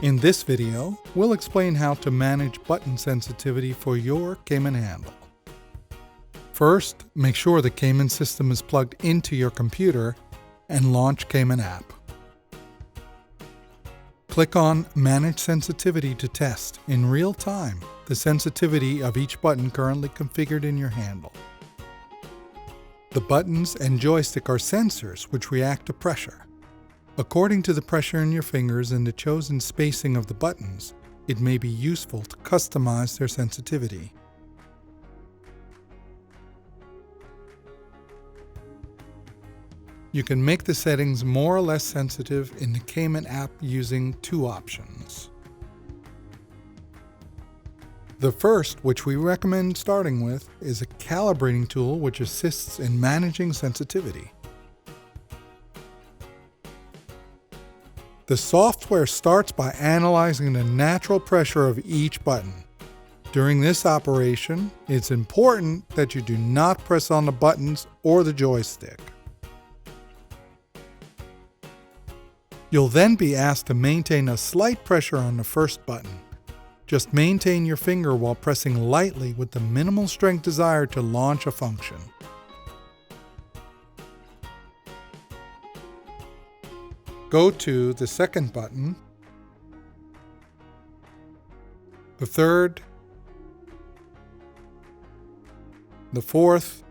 In this video, we'll explain how to manage button sensitivity for your Caman handle. First, make sure the Caman system is plugged into your computer and launch Caman app. Click on Manage Sensitivity to test, in real time, the sensitivity of each button currently configured in your handle. The buttons and joystick are sensors which react to pressure. According to the pressure in your fingers and the chosen spacing of the buttons, it may be useful to customize their sensitivity. You can make the settings more or less sensitive in the Caman app using two options. The first, which we recommend starting with, is a calibrating tool which assists in managing sensitivity. The software starts by analyzing the natural pressure of each button. During this operation, it's important that you do not press on the buttons or the joystick. You'll then be asked to maintain a slight pressure on the first button. Just maintain your finger while pressing lightly with the minimal strength desired to launch a function. Go to the second button, the third, the fourth,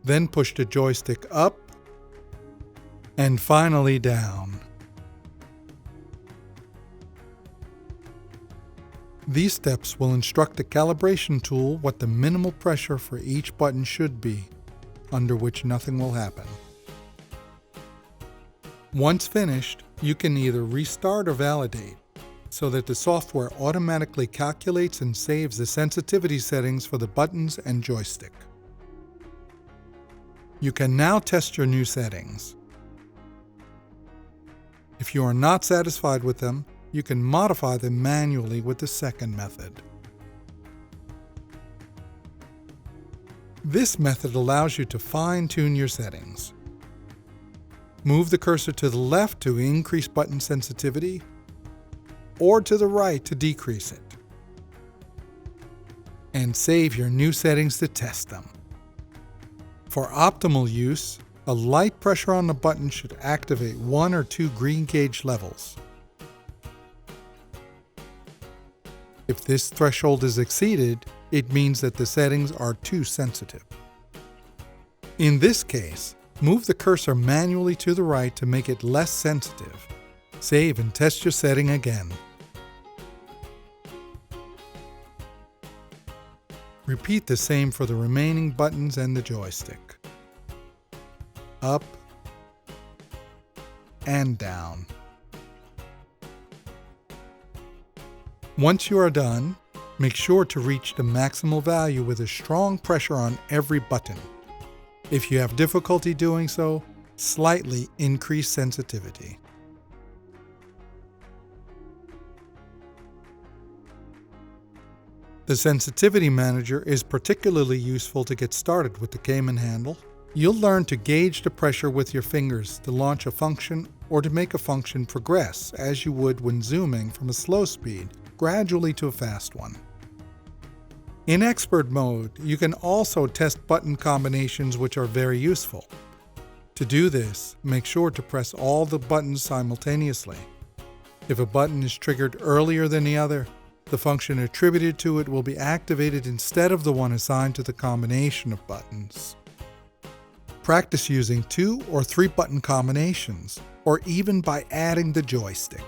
then push the joystick up, and finally down. These steps will instruct the calibration tool what the minimal pressure for each button should be, under which nothing will happen. Once finished, you can either restart or validate, so that the software automatically calculates and saves the sensitivity settings for the buttons and joystick. You can now test your new settings. If you are not satisfied with them, you can modify them manually with the second method. This method allows you to fine-tune your settings. Move the cursor to the left to increase button sensitivity, or to the right to decrease it. And save your new settings to test them. For optimal use, a light pressure on the button should activate 1 or 2 green gauge levels. If this threshold is exceeded, it means that the settings are too sensitive. In this case, move the cursor manually to the right to make it less sensitive. Save and test your setting again. Repeat the same for the remaining buttons and the joystick. Up and down. Once you are done, make sure to reach the maximal value with a strong pressure on every button. If you have difficulty doing so, slightly increase sensitivity. The Sensitivity Manager is particularly useful to get started with the Caman handle. You'll learn to gauge the pressure with your fingers to launch a function or to make a function progress as you would when zooming from a slow speed gradually to a fast one. In Expert mode, you can also test button combinations which are very useful. To do this, make sure to press all the buttons simultaneously. If a button is triggered earlier than the other, the function attributed to it will be activated instead of the one assigned to the combination of buttons. Practice using 2 or 3 button combinations, or even by adding the joystick.